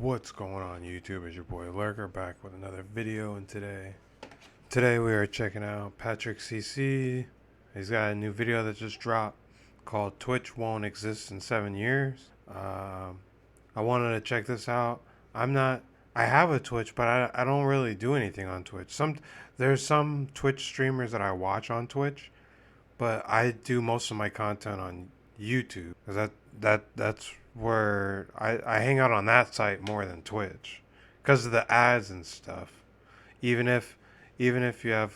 What's going on YouTube? It's your boy Lurker back with another video, and today we are checking out Patrick CC. He's got a new video that just dropped called Twitch Won't Exist in 7 Years. I wanted to check this out. I have a Twitch, but I don't really do anything on Twitch. There's some Twitch streamers that I watch on Twitch, but I do most of my content on YouTube, because that's where I hang out on that site more than Twitch, because of the ads and stuff. Even if you have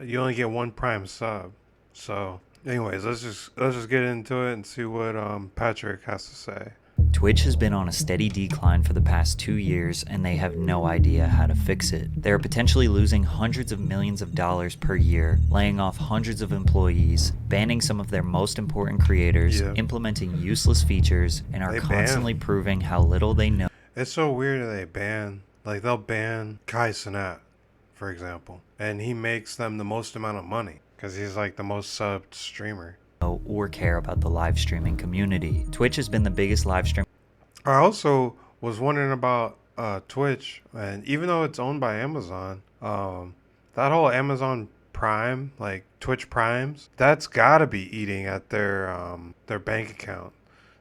you only get one Prime sub. So anyways, let's just get into it and see what Patrick has to say. Twitch has been on a steady decline for the past 2 years, and they have no idea how to fix it. They are potentially losing hundreds of millions of dollars per year, laying off hundreds of employees, banning some of their most important creators, implementing useless features, and are constantly proving how little they know. It's so weird that they ban, they'll ban Kai Cenat, for example, and he makes them the most amount of money because he's like the most subbed streamer. Or care about the live streaming community. Twitch has been the biggest live stream. I also was wondering about Twitch, and even though it's owned by Amazon, that whole Amazon Prime, like Twitch Primes, that's gotta be eating at their bank account,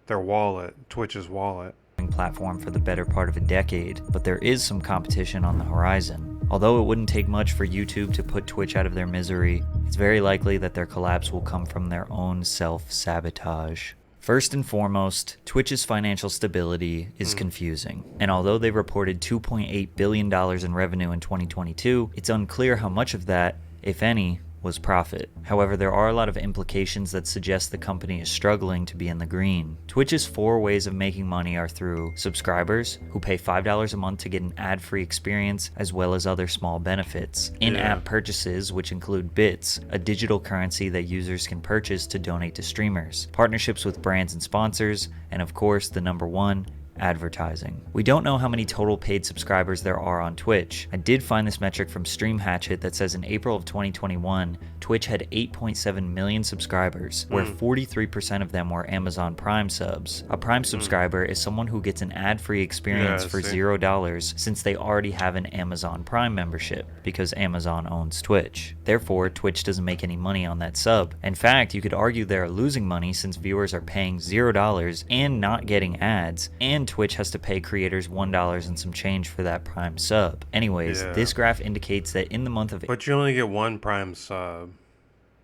their wallet, Twitch's wallet. Platform for the better part of a decade, but there is some competition on the horizon. Although it wouldn't take much for YouTube to put Twitch out of their misery, it's very likely that their collapse will come from their own self-sabotage. First and foremost, Twitch's financial stability is confusing, and although they reported $2.8 billion in revenue in 2022, it's unclear how much of that, if any, was profit. However, there are a lot of implications that suggest the company is struggling to be in the green. Twitch's 4 ways of making money are through subscribers, who pay $5 a month to get an ad-free experience, as well as other small benefits. In-app purchases, which include bits, a digital currency that users can purchase to donate to streamers. Partnerships with brands and sponsors, and of course, the number one, advertising. We don't know how many total paid subscribers there are on Twitch. I did find this metric from Stream Hatchet that says in April of 2021, Twitch had 8.7 million subscribers, where 43% of them were Amazon Prime subs. A Prime subscriber is someone who gets an ad-free experience for $0 since they already have an Amazon Prime membership, because Amazon owns Twitch. Therefore, Twitch doesn't make any money on that sub. In fact, you could argue they're losing money since viewers are paying $0 and not getting ads, and Twitch has to pay creators $1 and some change for that Prime sub. Anyways, this graph indicates that in the month of... But you only get one Prime sub,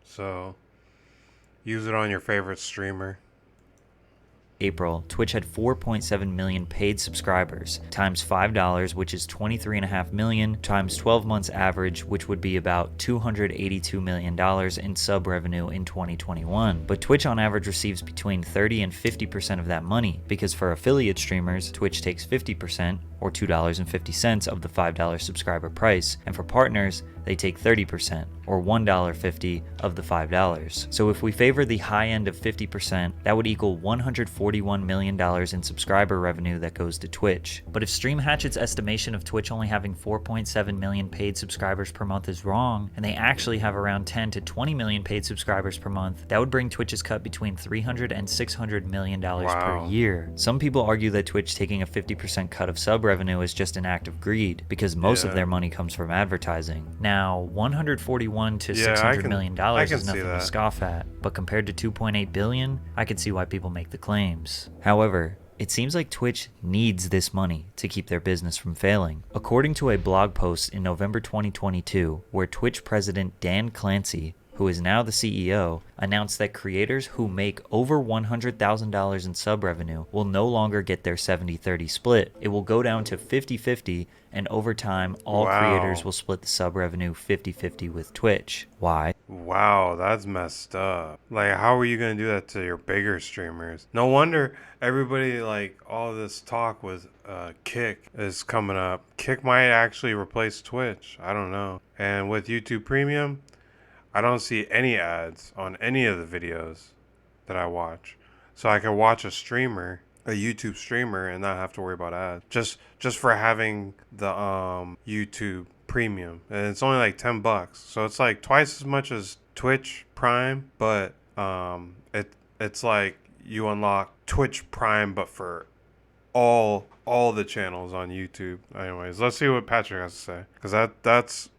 so use it on your favorite streamer. April, Twitch had 4.7 million paid subscribers, times $5, which is $23.5 million, times 12 months average, which would be about $282 million in sub revenue in 2021. But Twitch on average receives between 30 and 50% of that money, because for affiliate streamers, Twitch takes 50%, or $2.50 of the $5 subscriber price, and for partners, they take 30%, or $1.50 of the $5. So if we favor the high end of 50%, that would equal $141 million in subscriber revenue that goes to Twitch. But if Stream Hatchet's estimation of Twitch only having 4.7 million paid subscribers per month is wrong, and they actually have around 10 to 20 million paid subscribers per month, that would bring Twitch's cut between $300 and $600 million per year. Some people argue that Twitch taking a 50% cut of sub revenue is just an act of greed, because most of their money comes from advertising. Now, $141 to $600 million is nothing to scoff at, but compared to $2.8 billion, I can see why people make the claims. However, it seems like Twitch needs this money to keep their business from failing. According to a blog post in November 2022, where Twitch president Dan Clancy, who is now the CEO, announced that creators who make over $100,000 in sub revenue will no longer get their 70-30 split. It will go down to 50-50, and over time, all creators will split the sub revenue 50-50 with Twitch. Why? Wow, that's messed up. Like, how are you going to do that to your bigger streamers? No wonder everybody, like, all this talk with Kick is coming up. Kick might actually replace Twitch. I don't know. And with YouTube Premium, I don't see any ads on any of the videos that I watch. So I can watch a YouTube streamer, and not have to worry about ads. Just for having the YouTube Premium. And it's only like $10. So it's like twice as much as Twitch Prime, but it's like you unlock Twitch Prime but for all the channels on YouTube. Anyways, let's see what Patrick has to say, because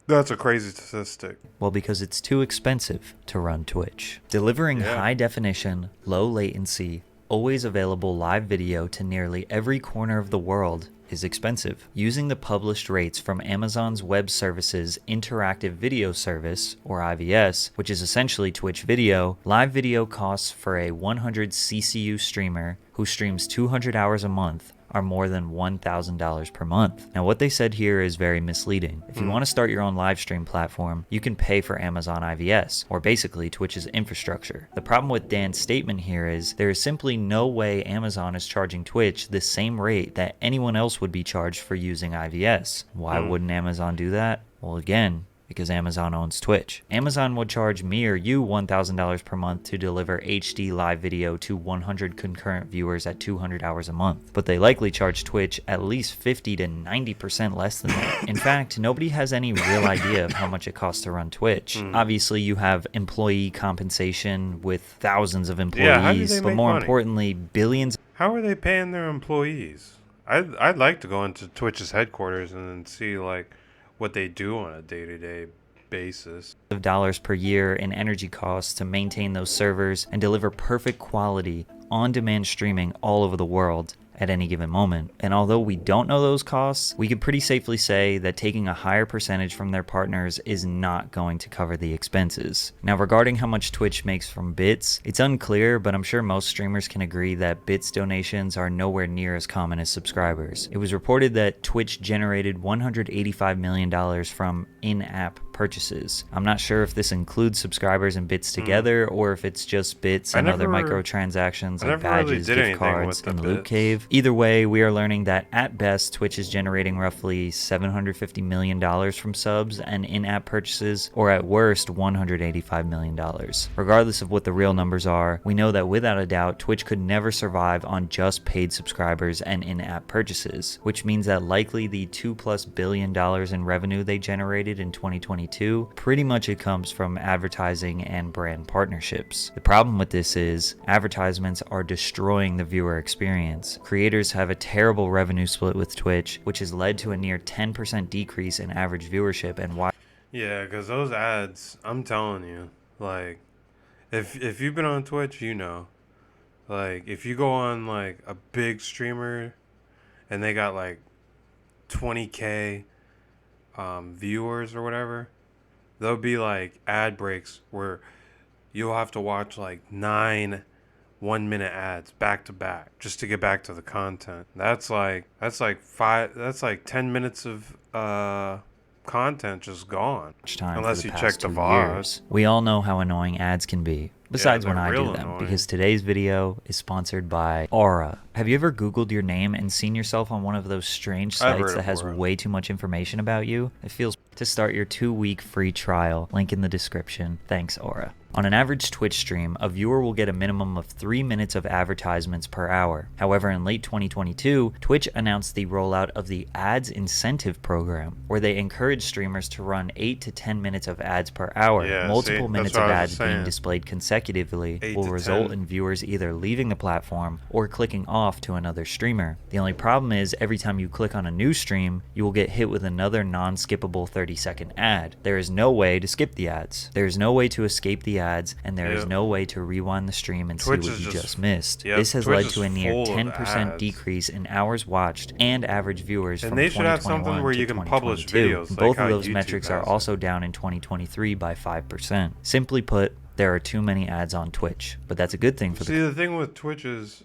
that's a crazy statistic. Well, because it's too expensive to run Twitch. Delivering Yeah. high definition, low latency, always available live video to nearly every corner of the world is expensive. Using the published rates from Amazon's Web Services Interactive Video Service, or IVS, which is essentially Twitch video, live video costs for a 100 CCU streamer who streams 200 hours a month are more than $1,000 per month. Now, what they said here is very misleading. If you want to start your own live stream platform, you can pay for Amazon IVS, or basically Twitch's infrastructure. The problem with Dan's statement here is there is simply no way Amazon is charging Twitch the same rate that anyone else would be charged for using IVS. Why wouldn't Amazon do that? Well, again, because Amazon owns Twitch. Amazon would charge me or you $1,000 per month to deliver HD live video to 100 concurrent viewers at 200 hours a month, but they likely charge Twitch at least 50 to 90% less than that. In fact, nobody has any real idea of how much it costs to run Twitch. Obviously, you have employee compensation with thousands of employees, how do they but make more money? importantly, billions. How are they paying their employees? I'd like to go into Twitch's headquarters and then see like what they do on a day-to-day basis. Of dollars per year in energy costs to maintain those servers and deliver perfect quality on-demand streaming all over the world at any given moment. And although we don't know those costs, we can pretty safely say that taking a higher percentage from their partners is not going to cover the expenses. Now, regarding how much Twitch makes from bits, it's unclear, but I'm sure most streamers can agree that bits donations are nowhere near as common as subscribers. It was reported that Twitch generated $185 million from in-app purchases. I'm not sure if this includes subscribers and bits together, or if it's just bits and other microtransactions like badges, gift cards, and Loot Cave. Either way, we are learning that at best, Twitch is generating roughly $750 million from subs and in-app purchases, or at worst, $185 million. Regardless of what the real numbers are, we know that without a doubt, Twitch could never survive on just paid subscribers and in-app purchases, which means that likely the $2+ billion in revenue they generated in 2022, pretty much it comes from advertising and brand partnerships. The problem with this is advertisements are destroying the viewer experience. Creators have a terrible revenue split with Twitch, which has led to a near 10% decrease in average viewership. And why? Yeah, because those ads, I'm telling you, like, if you've been on Twitch, you know, like, if you go on like a big streamer and they got like 20K viewers or whatever, there'll be like ad breaks where you'll have to watch like 9 1-minute ads back to back just to get back to the content. That's like 10 minutes of content just gone. Unless you check the VODs. We all know how annoying ads can be. Besides when I do them, because today's video is sponsored by Aura. Have you ever Googled your name and seen yourself on one of those strange sites that has way too much information about you? It feels to start your 2-week free trial. Link in the description. Thanks, Aura. On an average Twitch stream, a viewer will get a minimum of 3 minutes of advertisements per hour. However, in late 2022, Twitch announced the rollout of the Ads Incentive Program, where they encourage streamers to run 8 to 10 minutes of ads per hour. Multiple minutes of ads being displayed consecutively will result in viewers either leaving the platform or clicking off to another streamer. The only problem is every time you click on a new stream, you will get hit with another non-skippable 30-second ad. There is no way to skip the ads. There is no way to escape the ads, and there is no way to rewind the stream and Twitch see what you just missed. Yep, this has Twitch led to a near 10% decrease in hours watched and average viewers from 2021 to 2022. Both of those metrics are also down in 2023 by 5%. Simply put, there are too many ads on Twitch, but that's a good thing for the thing with Twitch is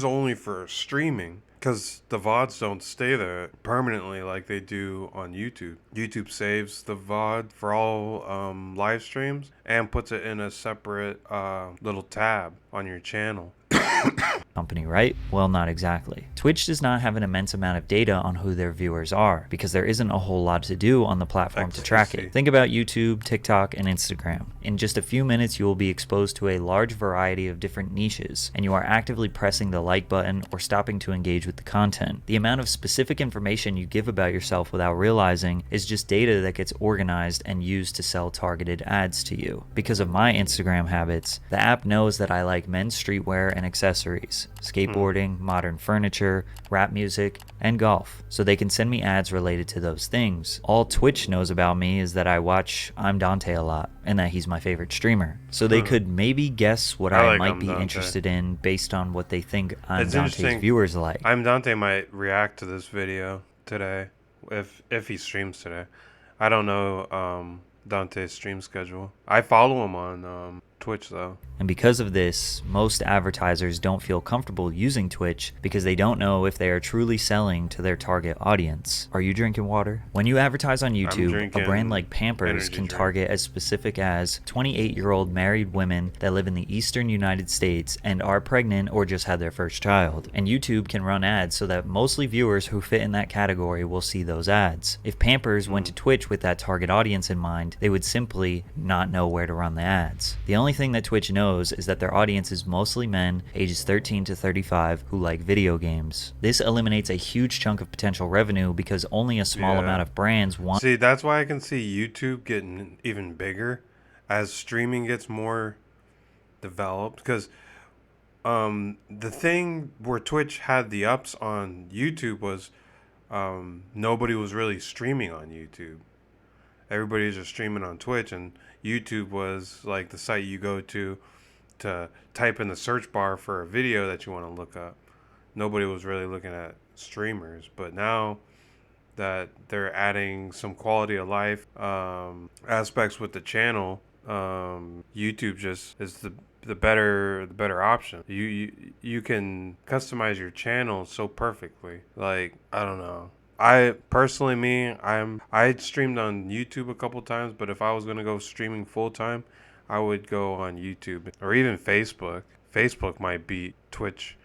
only for streaming, because the VODs don't stay there permanently like they do on YouTube. YouTube saves the VOD for all live streams and puts it in a separate little tab on your channel. company, right? Well, not exactly. Twitch does not have an immense amount of data on who their viewers are because there isn't a whole lot to do on the platform to track it. Think about YouTube, TikTok, and Instagram. In just a few minutes, you will be exposed to a large variety of different niches, and you are actively pressing the like button or stopping to engage with the content. The amount of specific information you give about yourself without realizing is just data that gets organized and used to sell targeted ads to you. Because of my Instagram habits, the app knows that I like men's streetwear and accessories, skateboarding, modern furniture, rap music, and golf. So they can send me ads related to those things. All Twitch knows about me is that I watch I'm Dante a lot and that he's my favorite streamer. So they could maybe guess what I might be interested in based on what they think I'm Dante's viewers like. I'm Dante might react to this video today if he streams today. I don't know Dante's stream schedule. I follow him on Twitch though. And because of this, most advertisers don't feel comfortable using Twitch because they don't know if they are truly selling to their target audience. Are you drinking water? When you advertise on YouTube, a brand like Pampers can target as specific as 28-year-old married women that live in the eastern United States and are pregnant or just had their first child. And YouTube can run ads so that mostly viewers who fit in that category will see those ads. If Pampers went to Twitch with that target audience in mind, they would simply not know where to run the ads. The only thing that Twitch knows is that their audience is mostly men ages 13 to 35 who like video games. This eliminates a huge chunk of potential revenue because only a small amount of brands want. See, that's why I can see YouTube getting even bigger as streaming gets more developed. Because the thing where Twitch had the ups on YouTube was nobody was really streaming on YouTube. Everybody was just streaming on Twitch, and YouTube was like the site you go to type in the search bar for a video that you want to look up. Nobody was really looking at streamers, but now that they're adding some quality of life aspects with the channel, YouTube just is the better option. You can customize your channel so perfectly. Like, I don't know. I personally, I streamed on YouTube a couple times, but if I was gonna go streaming full time, I would go on YouTube or even Facebook. Facebook might beat Twitch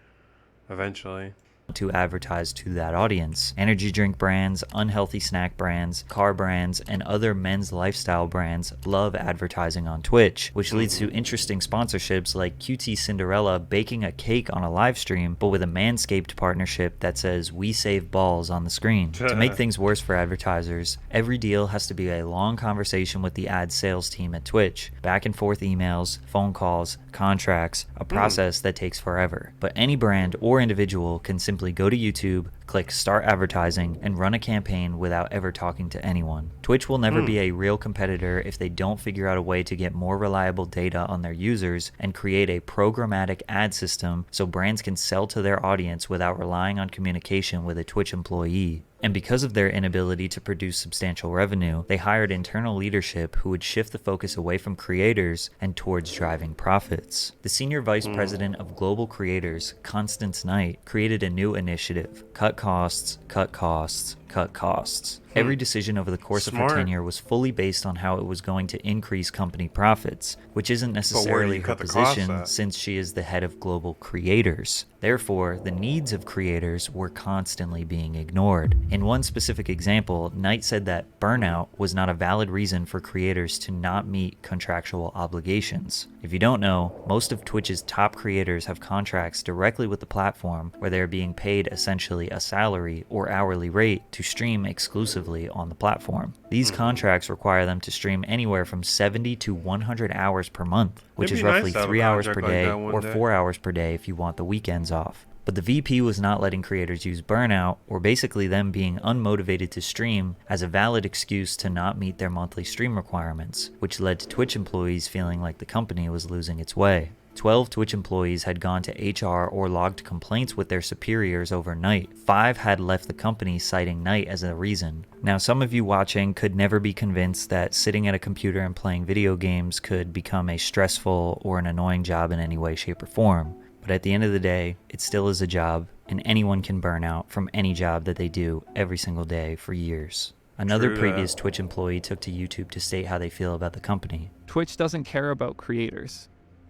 eventually. To advertise to that audience. Energy drink brands, unhealthy snack brands, car brands, and other men's lifestyle brands love advertising on Twitch, which leads to interesting sponsorships like QT Cinderella baking a cake on a live stream, but with a Manscaped partnership that says "We save balls" on the screen. To make things worse for advertisers, every deal has to be a long conversation with the ad sales team at Twitch. Back and forth emails, phone calls, contracts, a process that takes forever. But any brand or individual can simply go to YouTube, click start advertising, and run a campaign without ever talking to anyone. Twitch will never be a real competitor if they don't figure out a way to get more reliable data on their users and create a programmatic ad system so brands can sell to their audience without relying on communication with a Twitch employee. And because of their inability to produce substantial revenue, they hired internal leadership who would shift the focus away from creators and towards driving profits. The senior vice president of global creators, Constance Knight, created a new initiative: cut costs, cut costs, cut costs. Every decision over the course of her tenure was fully based on how it was going to increase company profits, which isn't necessarily her position since she is the head of global creators. Therefore, the needs of creators were constantly being ignored. In one specific example, Knight said that burnout was not a valid reason for creators to not meet contractual obligations. If you don't know, most of Twitch's top creators have contracts directly with the platform where they're being paid essentially a salary or hourly rate to stream exclusively on the platform. These contracts require them to stream anywhere from 70 to 100 hours per month, which is roughly 3 hours per day or 4 hours per day if you want the weekends off. But the VP was not letting creators use burnout, or basically them being unmotivated to stream, as a valid excuse to not meet their monthly stream requirements, which led to Twitch employees feeling like the company was losing its way. 12 Twitch employees had gone to HR or logged complaints with their superiors overnight. 5 had left the company citing Knight as a reason. Now, some of you watching could never be convinced that sitting at a computer and playing video games could become a stressful or an annoying job in any way, shape, or form. But at the end of the day, it still is a job, and anyone can burn out from any job that they do every single day for years. Another previous Twitch employee took to YouTube to state how they feel about the company. Twitch doesn't care about creators.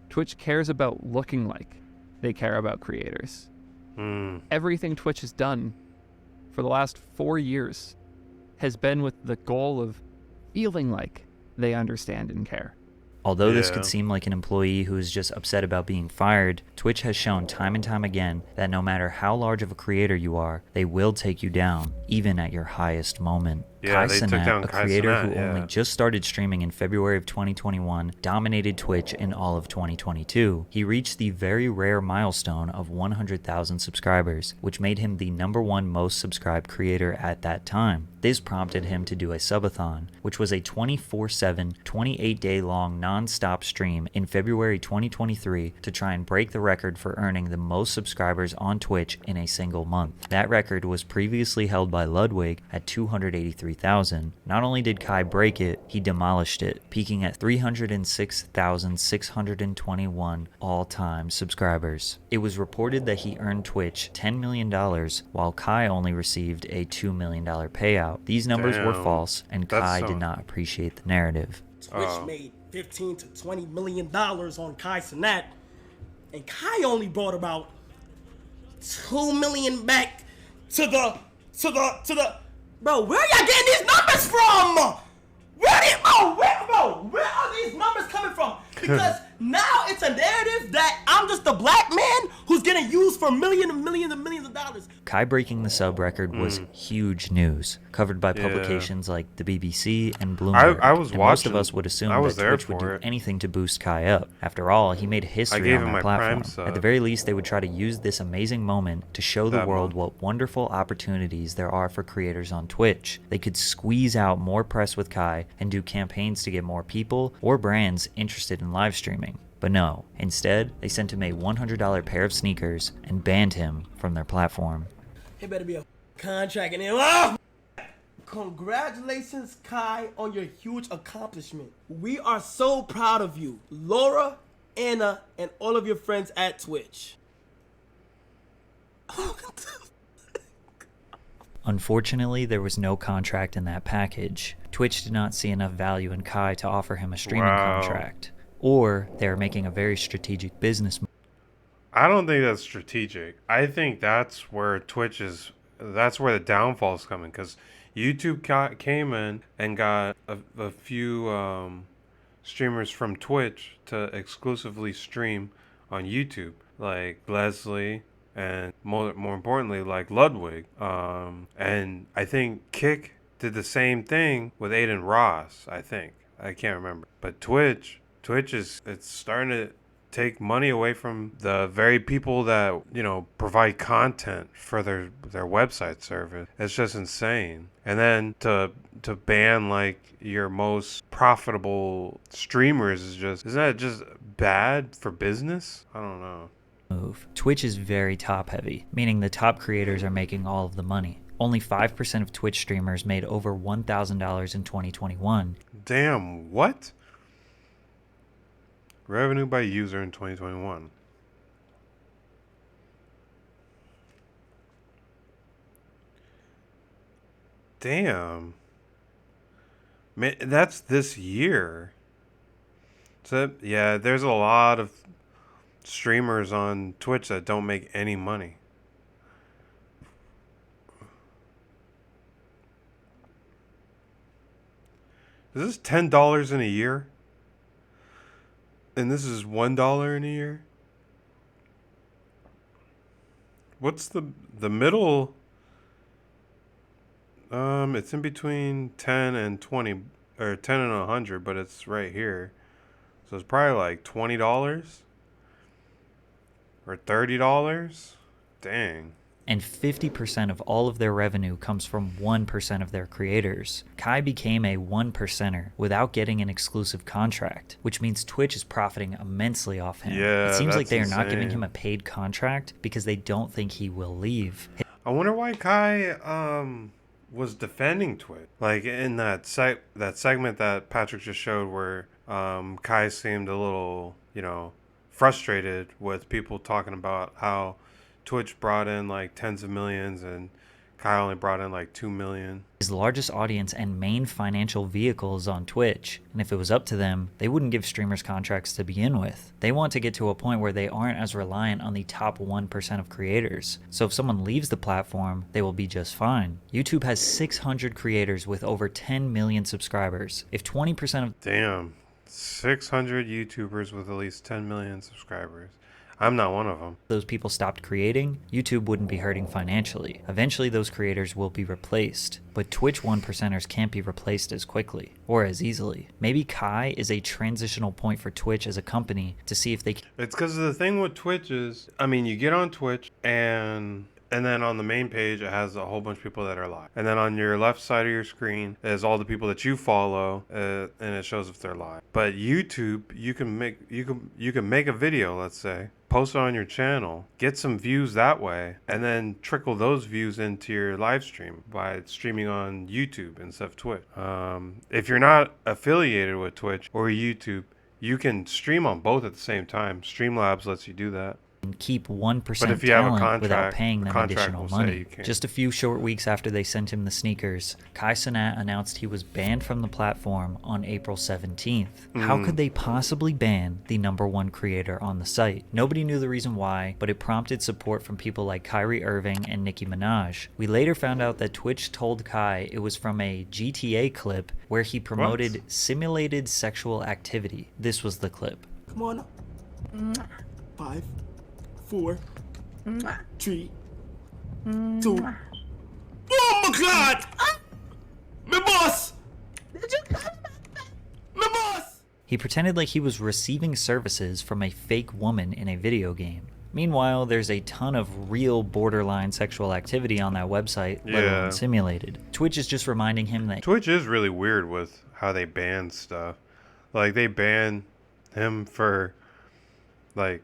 Twitch cares about looking like they care about creators. Everything Twitch has done for the last 4 years has been with the goal of feeling like they understand and care. Although this could Yeah. seem like an employee who is just upset about being fired, Twitch has shown time and time again that no matter how large of a creator you are, they will take you down, even at your highest moment. Yeah, Kai they took Cenat, down a Kai creator Cenat, who only yeah. just started streaming in February of 2021, dominated Twitch in all of 2022. He reached the very rare milestone of 100,000 subscribers, which made him the #1 most subscribed creator at that time. This prompted him to do a subathon, which was a 24/7, 28-day long non-stop stream in February 2023 to try and break the record for earning the most subscribers on Twitch in a single month. That record was previously held by Ludwig at 283,000. Not only did Kai break it, he demolished it, peaking at 306,621 all-time subscribers. It was reported that he earned Twitch $10 million, while Kai only received a $2 million payout. These numbers were Damn. false, and That's Kai so- did not appreciate the narrative. Twitch made $15 to $20 million on Kai Cenat, and Kai only brought about $2 million back to the. Bro, where y'all getting these numbers from? Where are these numbers coming from? Because now it's a narrative that I'm just a black man who's getting used for millions and millions and millions of dollars. Kai breaking the sub record was huge news, covered by publications like the BBC and Bloomberg. I was and most of watching. us would assume I was that there Twitch would for do it. anything to boost Kai up. After all, he made history gave on him that my Prime platform. At the sub. very least, they would try to use this amazing moment to show the That world month. what wonderful opportunities there are for creators on Twitch. They could squeeze out more press with Kai and do campaigns to get more people or brands interested in live streaming. But no, instead, they sent him a $100 pair of sneakers and banned him from their platform. It better be a contract in there. Oh! Congratulations, Kai, on your huge accomplishment. We are so proud of you, Laura, Anna, and all of your friends at Twitch. Unfortunately, there was no contract in that package. Twitch did not see enough value in Kai to offer him a streaming Wow. contract. Or they are making a very strategic business move. I don't think that's strategic. I think that's where that's where the downfall is coming, because YouTube came in and got a few streamers from Twitch to exclusively stream on YouTube, like Leslie and more importantly, like Ludwig. And I think Kick did the same thing with Aiden Ross, I think. I can't remember. But Twitch it's starting to take money away from the very people that, provide content for their website service. It's just insane. And then to ban like your most profitable streamers isn't that just bad for business? I don't know. Move. Twitch is very top heavy, meaning the top creators are making all of the money. Only 5% of Twitch streamers made over $1,000 in 2021. Damn, what? Revenue by user in 2021. Damn. Man, that's this year. So, yeah, there's a lot of streamers on Twitch that don't make any money. Is this $10 in a year? And this is $1 in a year? What's the middle? It's in between 10 and 20, or 10 and 100, but it's right here. So it's probably like $20 or $30. Dang. And 50% of all of their revenue comes from 1% of their creators. Kai became a 1%er without getting an exclusive contract, which means Twitch is profiting immensely off him. Yeah, it seems like that's they are not giving insane. him a paid contract because they don't think he will leave. I wonder why Kai was defending Twitch. Like in that segment that Patrick just showed where Kai seemed a little, frustrated with people talking about how Twitch brought in like tens of millions and Kai only brought in like 2 million. His largest audience and main financial vehicle is on Twitch, and if it was up to them, they wouldn't give streamers contracts to begin with. They want to get to a point where they aren't as reliant on the top 1% of creators. So if someone leaves the platform, they will be just fine. YouTube has 600 creators with over 10 million subscribers. If 20% of Damn. 600 YouTubers with at least 10 million subscribers. I'm not one of them. Those people stopped creating, YouTube wouldn't be hurting financially. Eventually those creators will be replaced, but Twitch 1%ers can't be replaced as quickly or as easily. Maybe Kai is a transitional point for Twitch as a company to see if they can. It's because the thing with Twitch is, I mean, you get on Twitch and then on the main page it has a whole bunch of people that are live, and then on your left side of your screen is all the people that you follow, and it shows if they're live. But YouTube, you can make a video, let's say, post it on your channel, get some views that way, and then trickle those views into your live stream by streaming on YouTube instead of Twitch. If you're not affiliated with Twitch or YouTube, you can stream on both at the same time. Streamlabs lets you do that. Keep 1% But if you have a talent contract, without paying the them contract additional will say money. you can't. Just a few short weeks after they sent him the sneakers, Kai Cenat announced he was banned from the platform on April 17th. How could they possibly ban the #1 creator on the site? Nobody knew the reason why, but it prompted support from people like Kyrie Irving and Nicki Minaj. We later found out that Twitch told Kai it was from a GTA clip where he promoted simulated sexual activity. This was the clip. Come on up. 5, 4, 3, 2. Oh my God! My boss! My boss! He pretended like he was receiving services from a fake woman in a video game. Meanwhile, there's a ton of real borderline sexual activity on that website, let alone simulated. Twitch is just reminding him that Twitch is really weird with how they ban stuff. Like, they ban him for, like,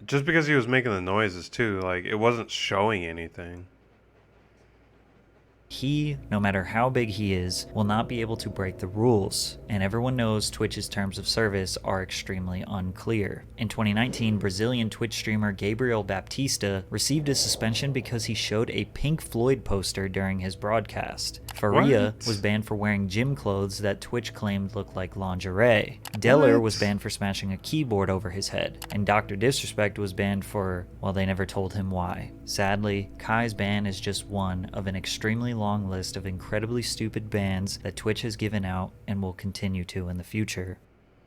just because he was making the noises too. Like, it wasn't showing anything. he, no matter how big he is, will not be able to break the rules, and everyone knows Twitch's terms of service are extremely unclear. In 2019, Brazilian Twitch streamer Gabriel Baptista received a suspension because he showed a Pink Floyd poster during his broadcast. Faria was banned for wearing gym clothes that Twitch claimed looked like lingerie. Deller was banned for smashing a keyboard over his head, and Dr. Disrespect was banned for, well, they never told him why. Sadly, Kai's ban is just one of an extremely long list of incredibly stupid bans that Twitch has given out and will continue to in the future.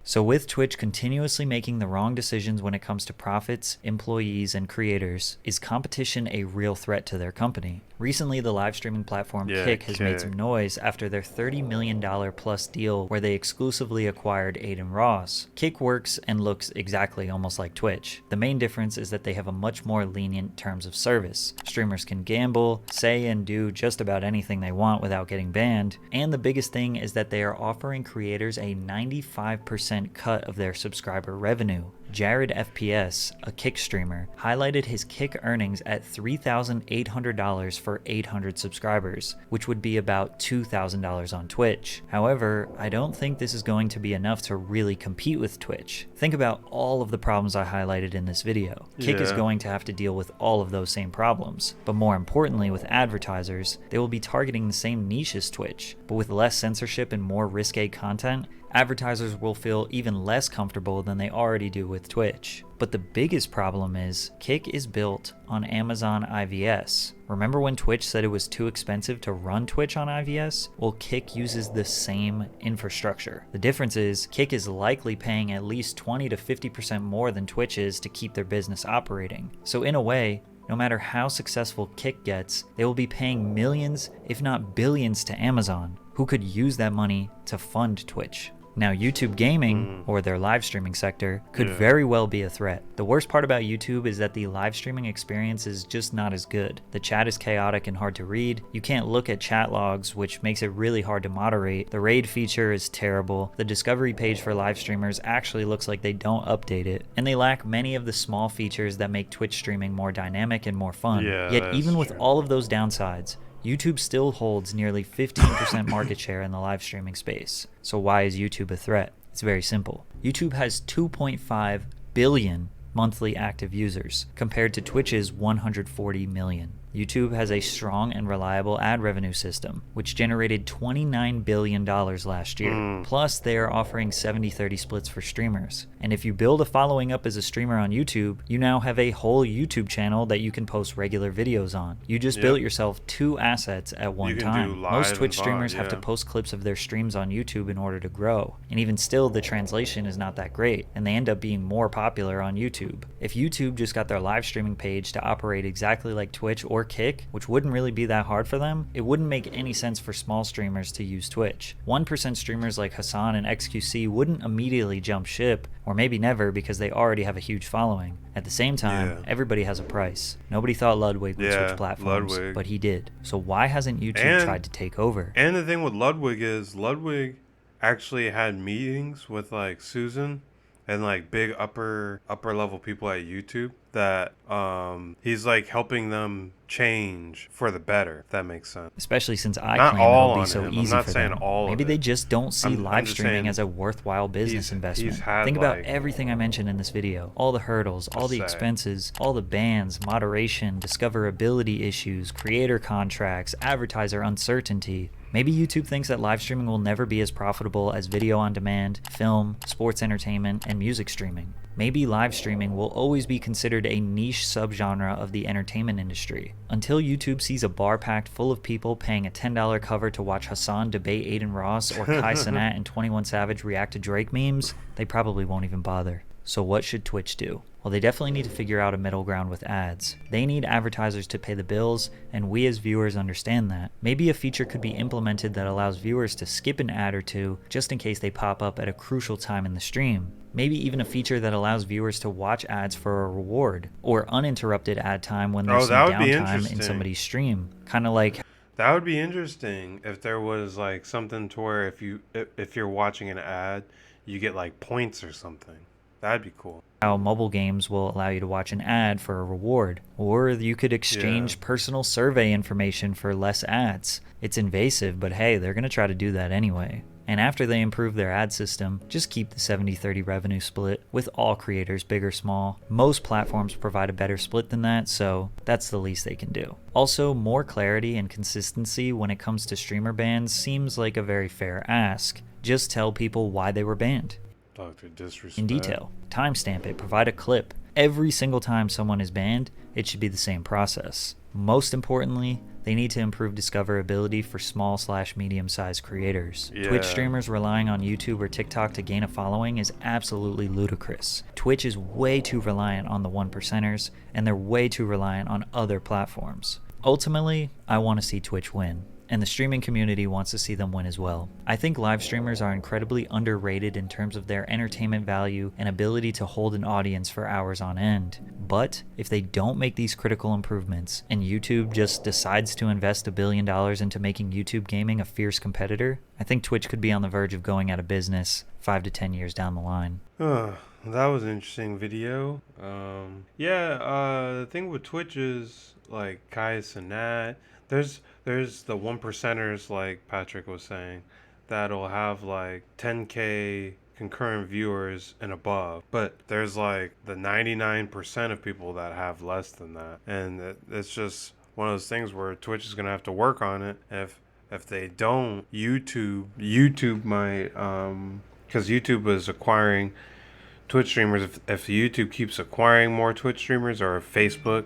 So with Twitch continuously making the wrong decisions when it comes to profits, employees, and creators, is competition a real threat to their company? Recently, the live streaming platform Kick has made some noise after their $30 million plus deal where they exclusively acquired Aiden Ross. Kick works and looks exactly almost like Twitch. The main difference is that they have a much more lenient terms of service. Streamers can gamble, say and do just about anything they want without getting banned, and the biggest thing is that they are offering creators a 95% cut of their subscriber revenue. Jared FPS, a Kick streamer, highlighted his Kick earnings at $3,800 for 800 subscribers, which would be about $2,000 on Twitch. However, I don't think this is going to be enough to really compete with Twitch. Think about all of the problems I highlighted in this video. Kick is going to have to deal with all of those same problems, but more importantly with advertisers, they will be targeting the same niche as Twitch, but with less censorship and more risque content. Advertisers will feel even less comfortable than they already do with Twitch. But the biggest problem is, Kick is built on Amazon IVS. Remember when Twitch said it was too expensive to run Twitch on IVS? Well, Kick uses the same infrastructure. The difference is, Kick is likely paying at least 20 to 50% more than Twitch is to keep their business operating. So in a way, no matter how successful Kick gets, they will be paying millions, if not billions, to Amazon, who could use that money to fund Twitch. Now, YouTube gaming, or their live streaming sector, could very well be a threat. The worst part about YouTube is that the live streaming experience is just not as good. The chat is chaotic and hard to read. You can't look at chat logs, which makes it really hard to moderate. The raid feature is terrible. The discovery page for live streamers actually looks like they don't update it. And they lack many of the small features that make Twitch streaming more dynamic and more fun. Yet even with all of those downsides, YouTube still holds nearly 15% market share in the live streaming space. So why is YouTube a threat? It's very simple. YouTube has 2.5 billion monthly active users compared to Twitch's 140 million. YouTube has a strong and reliable ad revenue system, which generated $29 billion last year. Plus, they are offering 70-30 splits for streamers. And if you build a following up as a streamer on YouTube, you now have a whole YouTube channel that you can post regular videos on. You just built yourself 2 assets at one time. Most Twitch streamers have to post clips of their streams on YouTube in order to grow. And even still, the translation is not that great, and they end up being more popular on YouTube. If YouTube just got their live streaming page to operate exactly like Twitch or Kick, which wouldn't really be that hard for them, it wouldn't make any sense for small streamers to use Twitch. 1% streamers like Hassan and XQC wouldn't immediately jump ship, or maybe never because they already have a huge following. At the same time, everybody has a price. Nobody thought Ludwig would switch platforms, but he did. So why hasn't YouTube tried to take over? And the thing with Ludwig is Ludwig actually had meetings with like Susan and like big upper level people at YouTube that he's like helping them change for the better, if that makes sense. Especially since I Not claim all it'll be on so him. easy I'm not for saying them. all Maybe of they it. just don't see I'm live just streaming saying as a worthwhile business investment. had, Think about like, everything I mentioned in this video. All the hurdles, all the expenses, all the bans, moderation, discoverability issues, creator contracts, advertiser uncertainty. Maybe YouTube thinks that live streaming will never be as profitable as video on demand, film, sports entertainment, and music streaming. Maybe live streaming will always be considered a niche subgenre of the entertainment industry. Until YouTube sees a bar packed full of people paying a $10 cover to watch Hassan debate Aiden Ross or Kai Cenat and 21 Savage react to Drake memes, they probably won't even bother. So what should Twitch do? Well, they definitely need to figure out a middle ground with ads. They need advertisers to pay the bills, and we as viewers understand that. Maybe a feature could be implemented that allows viewers to skip an ad or two just in case they pop up at a crucial time in the stream. Maybe even a feature that allows viewers to watch ads for a reward, or uninterrupted ad time when there's some downtime in somebody's stream. Kind of like... That would be interesting if there was like something to where if you're watching an ad, you get like points or something. That'd be cool. How mobile games will allow you to watch an ad for a reward, or you could exchange personal survey information for less ads. It's invasive, but hey, they're gonna try to do that anyway. And after they improve their ad system, just keep the 70-30 revenue split with all creators, big or small. Most platforms provide a better split than that, so that's the least they can do. Also, more clarity and consistency when it comes to streamer bans seems like a very fair ask. Just tell people why they were banned. Dr. Disrespect. In detail. Timestamp it, provide a clip. Every single time someone is banned, it should be the same process. Most importantly, they need to improve discoverability for small/medium-sized creators. Twitch streamers relying on YouTube or TikTok to gain a following is absolutely ludicrous. Twitch is way too reliant on the 1%ers, and they're way too reliant on other platforms. Ultimately, I want to see Twitch win, and the streaming community wants to see them win as well. I think live streamers are incredibly underrated in terms of their entertainment value and ability to hold an audience for hours on end. But if they don't make these critical improvements, and YouTube just decides to invest $1 billion into making YouTube gaming a fierce competitor, I think Twitch could be on the verge of going out of business 5 to 10 years down the line. That was an interesting video. The thing with Twitch is like Kai Cenat. There's the 1%ers, like Patrick was saying, that'll have like 10K concurrent viewers and above, but there's like the 99% of people that have less than that, and it's just one of those things where Twitch is gonna have to work on it. If they don't, YouTube might because YouTube is acquiring Twitch streamers. If YouTube keeps acquiring more Twitch streamers, or if Facebook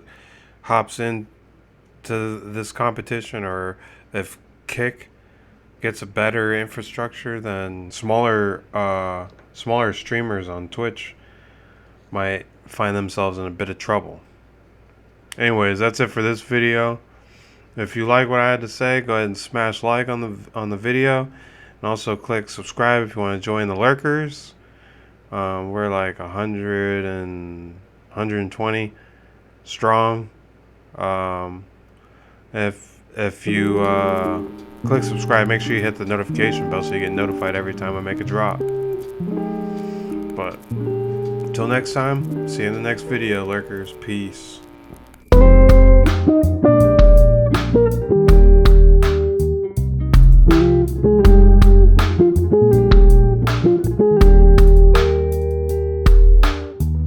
hops in to this competition, or if Kick gets a better infrastructure, then smaller streamers on Twitch might find themselves in a bit of trouble. Anyways, that's it for this video. If you like what I had to say, go ahead and smash like on the video, and also click subscribe if you want to join the lurkers. We're like 120 strong. If you click subscribe, make sure you hit the notification bell so you get notified every time I make a drop. But until next time, see you in the next video, lurkers. Peace.